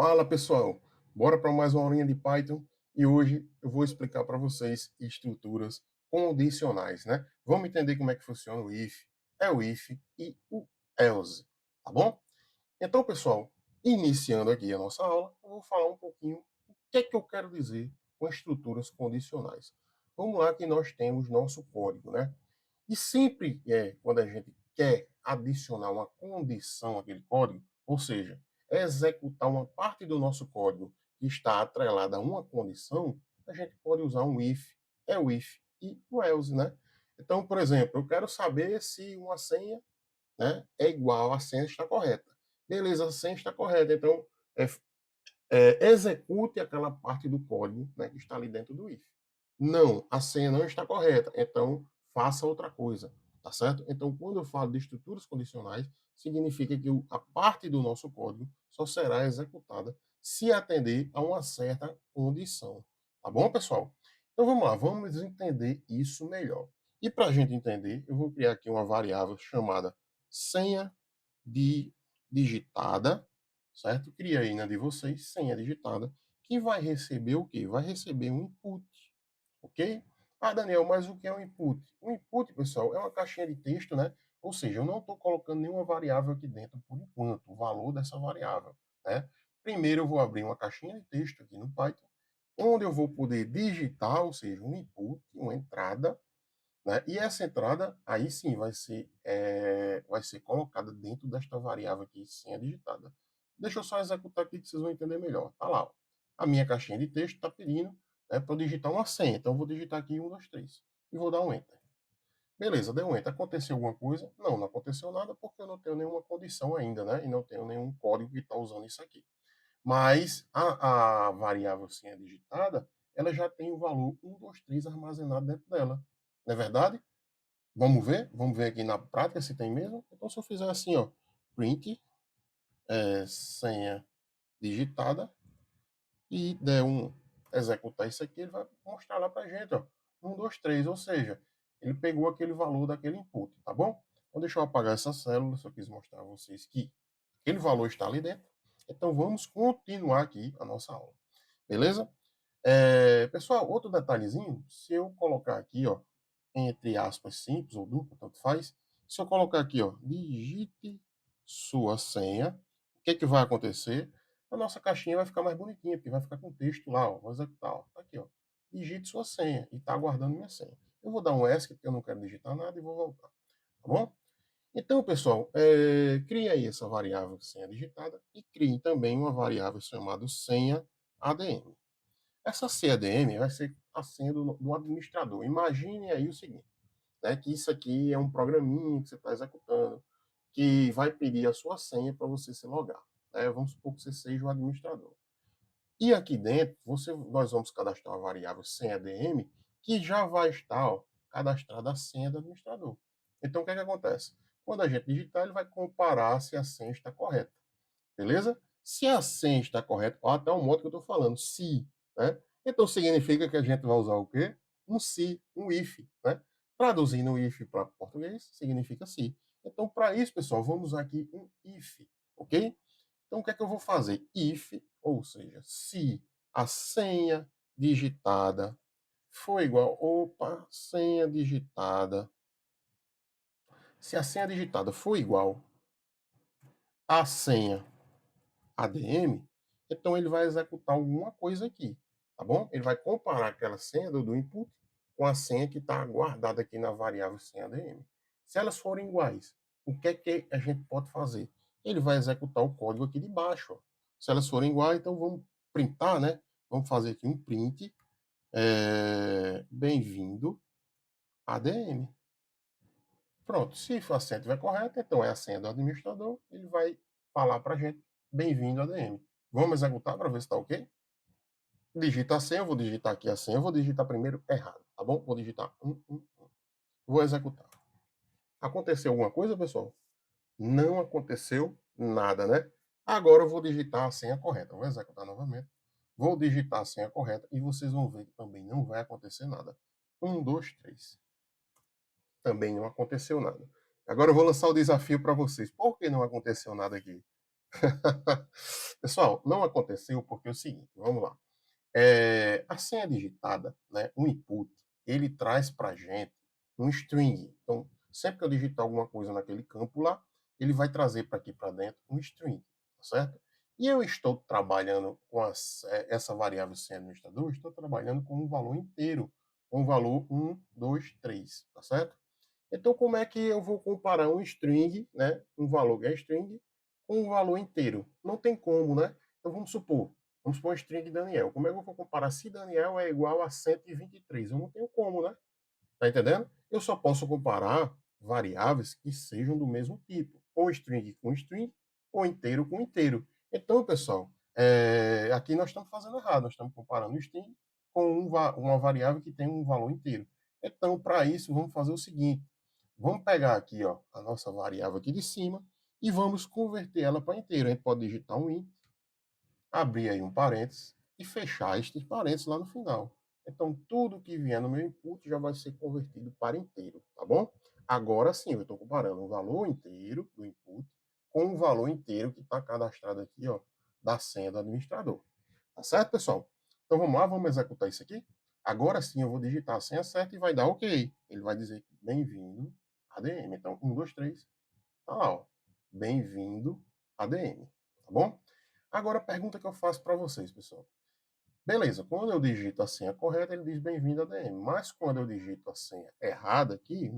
Fala pessoal, bora para mais uma aulinha de Python e hoje eu vou explicar para vocês estruturas condicionais, né? Vamos entender como é que funciona o if, o if e o else, tá bom? Então pessoal, iniciando aqui a nossa aula, eu vou falar um pouquinho o que é que eu quero dizer com estruturas condicionais. Vamos lá que nós temos nosso código, né? E sempre quando a gente quer adicionar uma condição àquele código, ou seja, executar uma parte do nosso código que está atrelada a uma condição, a gente pode usar um if, o if e o else, né? Então, por exemplo, eu quero saber se uma senha, né, é igual à senha está correta. Beleza, a senha está correta, então é, execute aquela parte do código, né, que está ali dentro do if. Não, a senha não está correta, então faça outra coisa, tá certo? Então, quando eu falo de estruturas condicionais, significa que a parte do nosso código só será executada se atender a uma certa condição, tá bom, pessoal? Então vamos lá, vamos entender isso melhor. E para a gente entender, eu vou criar aqui uma variável chamada senha digitada, certo? Cria aí na de vocês, senha digitada, que vai receber o quê? Vai receber um input, ok? Ah, Daniel, mas o que é um input? O input, pessoal, é uma caixinha de texto, né? Ou seja, eu não estou colocando nenhuma variável aqui dentro por enquanto, o valor dessa variável, né? Primeiro eu vou abrir uma caixinha de texto aqui no Python, onde eu vou poder digitar, ou seja, um input, uma entrada, né? E essa entrada, aí sim, vai ser colocada dentro desta variável aqui, senha digitada. Deixa eu só executar aqui que vocês vão entender melhor. Tá lá, ó. A minha caixinha de texto está pedindo, né, para eu digitar uma senha. Então, eu vou digitar aqui 1, 2, 3. E vou dar um Enter. Beleza, deu um Enter. Aconteceu alguma coisa? Não, não aconteceu nada porque eu não tenho nenhuma condição ainda, né? E não tenho nenhum código que está usando isso aqui. Mas a variável senha digitada, ela já tem o valor 1, 2, 3 armazenado dentro dela. Não é verdade? Vamos ver? Vamos ver aqui na prática se tem mesmo. Então, se eu fizer assim, ó, print, senha digitada, e der executar isso aqui, ele vai mostrar lá pra gente, ó, 1, 2, 3, ou seja, ele pegou aquele valor daquele input, tá bom? Então, deixa eu apagar essa célula, só quis mostrar a vocês que aquele valor está ali dentro. Então, vamos continuar aqui a nossa aula, beleza? Pessoal, outro detalhezinho, se eu colocar aqui, ó, entre aspas, simples ou duplo, tanto faz, se eu colocar aqui, ó, digite sua senha, o que é que vai acontecer? A nossa caixinha vai ficar mais bonitinha, porque vai ficar com texto lá, ó, vou executar, ó, tá aqui, ó, digite sua senha, e está aguardando minha senha. Eu vou dar um ESC, porque eu não quero digitar nada, e vou voltar, tá bom? Então, pessoal, crie aí essa variável senha digitada, e crie também uma variável chamada senha ADM. Essa CADM vai ser a senha do administrador. Imagine aí o seguinte, né, que isso aqui é um programinha que você está executando, que vai pedir a sua senha para você se logar. Né? Vamos supor que você seja o administrador. E aqui dentro, nós vamos cadastrar uma variável senha-ADM que já vai estar, ó, cadastrada a senha do administrador. Então, o que é que acontece? Quando a gente digitar, ele vai comparar se a senha está correta. Beleza? Se a senha está correta, ó, até o modo que eu estou falando, se, né? Então significa que a gente vai usar o quê? Um se, um if, né? Traduzindo o if para português, significa se. Então, para isso, pessoal, vamos usar aqui um if, ok? Então, o que é que eu vou fazer? If, ou seja, se a senha digitada for igual, opa, senha digitada, se a senha digitada for igual à senha ADM, então ele vai executar alguma coisa aqui, tá bom? Ele vai comparar aquela senha do input com a senha que está guardada aqui na variável senha ADM. Se elas forem iguais, o que é que a gente pode fazer? Ele vai executar o código aqui de baixo. Ó. Se elas forem iguais, então vamos printar, né? Vamos fazer aqui um print, bem-vindo ADM. Pronto, se a senha estiver correta, então é a senha do administrador, ele vai falar para a gente, bem-vindo ADM. Vamos executar para ver se está ok? Digita a senha, eu vou digitar aqui a senha, eu vou digitar primeiro errado, tá bom? Vou digitar 1. Vou executar. Aconteceu alguma coisa, pessoal? Não aconteceu nada, né? Agora eu vou digitar a senha correta. Vou executar novamente. Vou digitar a senha correta e vocês vão ver que também não vai acontecer nada. 1, 2, 3. Também não aconteceu nada. Agora eu vou lançar o desafio para vocês. Por que não aconteceu nada aqui? Pessoal, não aconteceu porque é o seguinte, vamos lá. A senha digitada, né, o input, ele traz para a gente um string. Então, sempre que eu digitar alguma coisa naquele campo lá, ele vai trazer para aqui para dentro um string, tá certo? E eu estou trabalhando com essa variável sem administrador, estou trabalhando com um valor inteiro, com um valor 1, 2, 3, tá certo? Então, como é que eu vou comparar um string, né, um valor que é string, com um valor inteiro? Não tem como, né? Então, vamos supor um string Daniel. Como é que eu vou comparar se Daniel é igual a 123? Eu não tenho como, né? Tá entendendo? Eu só posso comparar variáveis que sejam do mesmo tipo, ou string com string, ou inteiro com inteiro. Então, pessoal, aqui nós estamos fazendo errado, nós estamos comparando o string com uma variável que tem um valor inteiro. Então, para isso, vamos fazer o seguinte: vamos pegar aqui, ó, a nossa variável aqui de cima e vamos converter ela para inteiro. A gente pode digitar um int, abrir aí um parênteses e fechar estes parênteses lá no final. Então, tudo que vier no meu input já vai ser convertido para inteiro, tá bom? Agora sim, eu estou comparando o valor inteiro do input com o valor inteiro que está cadastrado aqui, ó, da senha do administrador. Tá certo, pessoal? Então, vamos lá, vamos executar isso aqui. Agora sim, eu vou digitar a senha certa e vai dar OK. Ele vai dizer bem-vindo ADM. Então, 1, 2, 3, tá lá, ó. Bem-vindo ADM, tá bom? Agora, a pergunta que eu faço para vocês, pessoal. Beleza, quando eu digito a senha correta, ele diz bem-vindo a DM. Mas quando eu digito a senha errada aqui,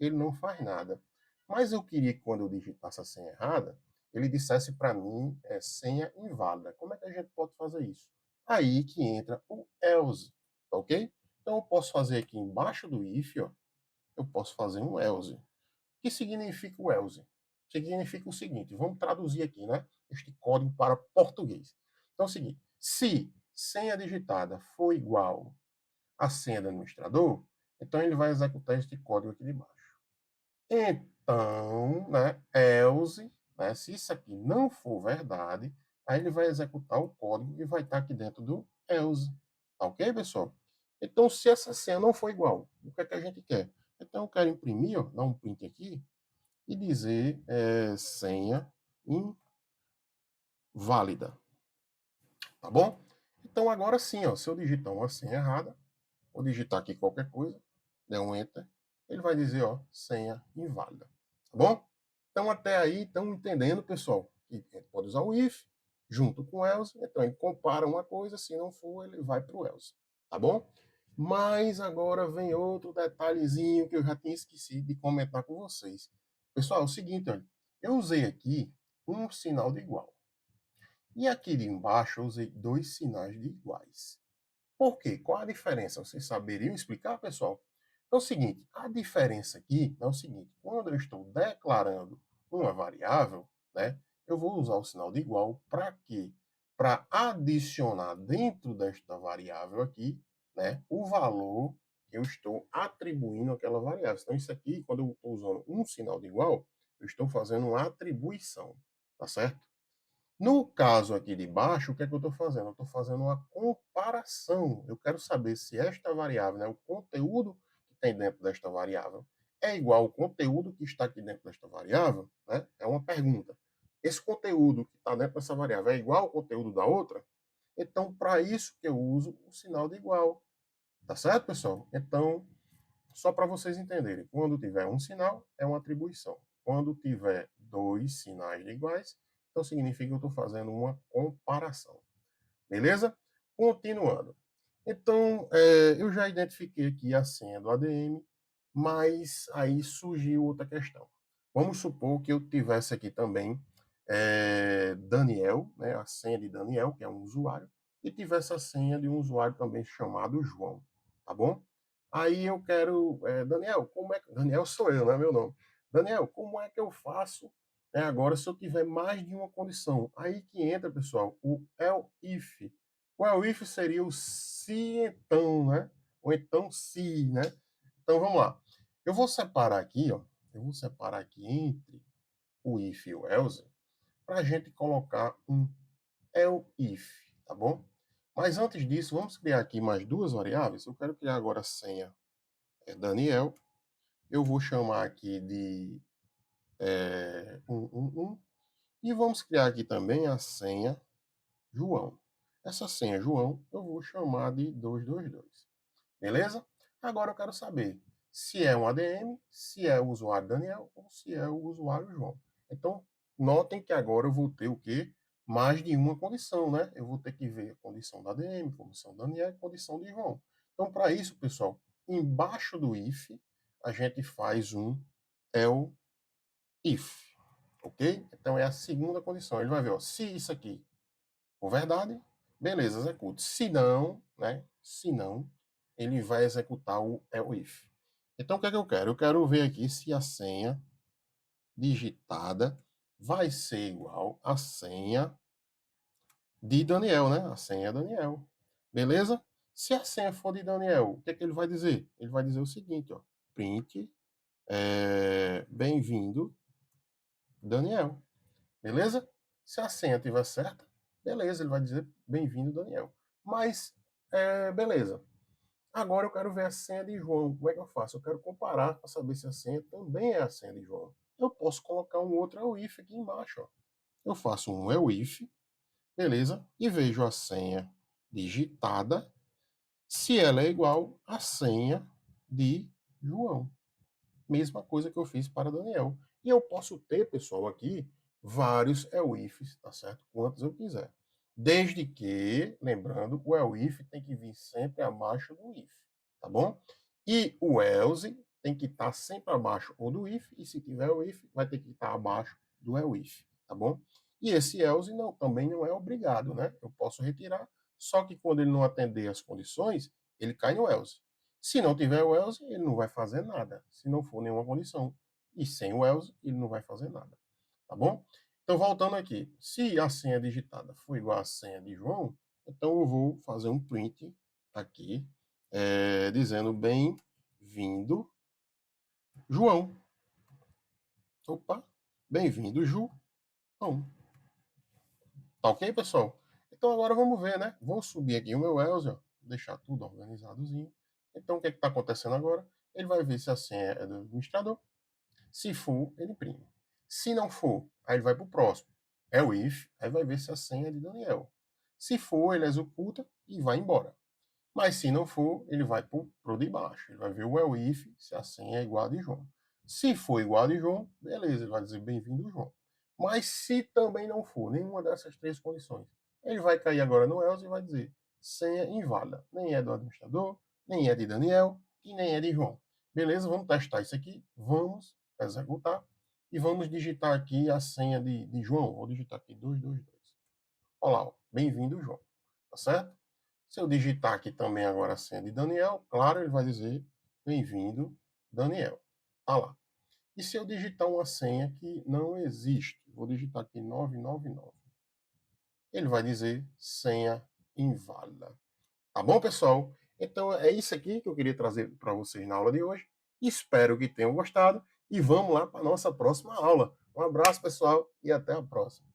ele não faz nada. Mas eu queria que quando eu digitasse a senha errada, ele dissesse para mim senha inválida. Como é que a gente pode fazer isso? Aí que entra o else, tá ok? Então eu posso fazer aqui embaixo do if, ó, eu posso fazer um else. O que significa o else? Significa o seguinte, vamos traduzir aqui, né? Este código para português. Então é o seguinte, se senha digitada for igual à senha do administrador, então ele vai executar este código aqui de baixo. Então, né, else, né, se isso aqui não for verdade, aí ele vai executar o código e vai estar aqui dentro do else. Tá ok, pessoal? Então, se essa senha não for igual, o que é que a gente quer? Então, eu quero imprimir, ó, dar um print aqui, e dizer senha inválida, tá bom? Então agora sim, ó, se eu digitar uma senha errada, vou digitar aqui qualquer coisa, der um enter, ele vai dizer, ó, senha inválida, tá bom? Então até aí estão entendendo, pessoal, que pode usar o if junto com o else, então ele compara uma coisa, se não for, ele vai para o else, tá bom? Mas agora vem outro detalhezinho que eu já tinha esquecido de comentar com vocês. Pessoal, é o seguinte, olha, eu usei aqui um sinal de igual. E aqui de embaixo eu usei dois sinais de iguais. Por quê? Qual a diferença? Vocês saberiam explicar, pessoal? É o seguinte, a diferença aqui é o seguinte, quando eu estou declarando uma variável, né, eu vou usar o sinal de igual para quê? Para adicionar dentro desta variável aqui, né, o valor que eu estou atribuindo àquela variável. Então, isso aqui, quando eu estou usando um sinal de igual, eu estou fazendo uma atribuição, tá certo? No caso aqui de baixo, o que é que eu estou fazendo? Eu estou fazendo uma comparação. Eu quero saber se esta variável, né, o conteúdo que tem dentro desta variável, é igual ao conteúdo que está aqui dentro desta variável. Né? É uma pergunta. Esse conteúdo que está dentro dessa variável é igual ao conteúdo da outra? Então, para isso que eu uso o sinal de igual. Tá certo, pessoal? Então, só para vocês entenderem, quando tiver um sinal, é uma atribuição. Quando tiver dois sinais iguais, então significa que eu estou fazendo uma comparação. Beleza? Continuando. Então, eu já identifiquei aqui a senha do ADM, mas aí surgiu outra questão. Vamos supor que eu tivesse aqui também Daniel, né, a senha de Daniel, que é um usuário, e tivesse a senha de um usuário também chamado João, tá bom? Aí eu quero, Daniel, como é que... Daniel sou eu, não é meu nome. Daniel, como é que eu faço agora se eu tiver mais de uma condição? Aí que entra, pessoal, o else. O else seria o se então, né? Ou então se, né? Então vamos lá. Eu vou separar aqui, ó. Eu vou separar aqui entre o if e o else para a gente colocar um elif, tá bom? Mas antes disso, vamos criar aqui mais duas variáveis. Eu quero criar agora a senha Daniel. Eu vou chamar aqui de 111 E vamos criar aqui também a senha João. Essa senha João eu vou chamar de 222. Beleza? Agora eu quero saber se é um ADM, se é o usuário Daniel ou se é o usuário João. Então, notem que agora eu vou ter o quê? Mais de uma condição, né? Eu vou ter que ver a condição da ADM, condição do Daniel e condição de João. Então, para isso, pessoal, embaixo do if, a gente faz um if, ok? Então, é a segunda condição. Ele vai ver, ó, se isso aqui for verdade, beleza, execute. Se não, né? Se não, ele vai executar o if. Então, o que é que eu quero? Eu quero ver aqui se a senha digitada vai ser igual à senha de Daniel, né? A senha é Daniel. Beleza? Se a senha for de Daniel, o que é que ele vai dizer? Ele vai dizer o seguinte, ó. Print, bem-vindo, Daniel. Beleza? Se a senha estiver certa, beleza, ele vai dizer bem-vindo, Daniel. Mas, beleza. Agora eu quero ver a senha de João. Como é que eu faço? Eu quero comparar para saber se a senha também é a senha de João. Eu posso colocar um outro ELIF aqui embaixo. Ó. Eu faço um ELIF, beleza? E vejo a senha digitada, se ela é igual à senha de João. Mesma coisa que eu fiz para Daniel. E eu posso ter, pessoal, aqui vários ELIFs, tá certo? Quantos eu quiser. Desde que, lembrando, o ELIF tem que vir sempre abaixo do IF, tá bom? E o else tem que estar sempre abaixo ou do IF, e se tiver o IF, vai ter que estar abaixo do ELIF, tá bom? E esse else não, também não é obrigado, né? Eu posso retirar, só que quando ele não atender as condições, ele cai no else. Se não tiver o else, ele não vai fazer nada, se não for nenhuma condição. E sem o else, ele não vai fazer nada. Tá bom? Então, voltando aqui. Se a senha digitada for igual à senha de João, então eu vou fazer um print aqui, dizendo bem-vindo, João. Opa, bem-vindo, João. Tá ok, pessoal? Então, agora vamos ver, né? Vou subir aqui o meu else, ó, deixar tudo organizadozinho. Então, o que está acontecendo agora? Ele vai ver se a senha é do administrador. Se for, ele imprime. Se não for, aí ele vai para o próximo. É o if, aí vai ver se a senha é de Daniel. Se for, ele executa e vai embora. Mas se não for, ele vai para o de baixo. Ele vai ver o if, se a senha é igual a de João. Se for igual a de João, beleza, ele vai dizer bem-vindo, João. Mas se também não for nenhuma dessas três condições, ele vai cair agora no else e vai dizer senha inválida. Nem é do administrador, nem é de Daniel e nem é de João. Beleza, vamos testar isso aqui. Vamos executar. E vamos digitar aqui a senha de João. Vou digitar aqui 222. Olha lá, bem-vindo, João. Tá certo? Se eu digitar aqui também agora a senha de Daniel, claro, ele vai dizer bem-vindo, Daniel. Tá lá. E se eu digitar uma senha que não existe? Vou digitar aqui 999. Ele vai dizer senha inválida. Tá bom, pessoal? Então é isso aqui que eu queria trazer para vocês na aula de hoje. Espero que tenham gostado e vamos lá para a nossa próxima aula. Um abraço, pessoal, e até a próxima.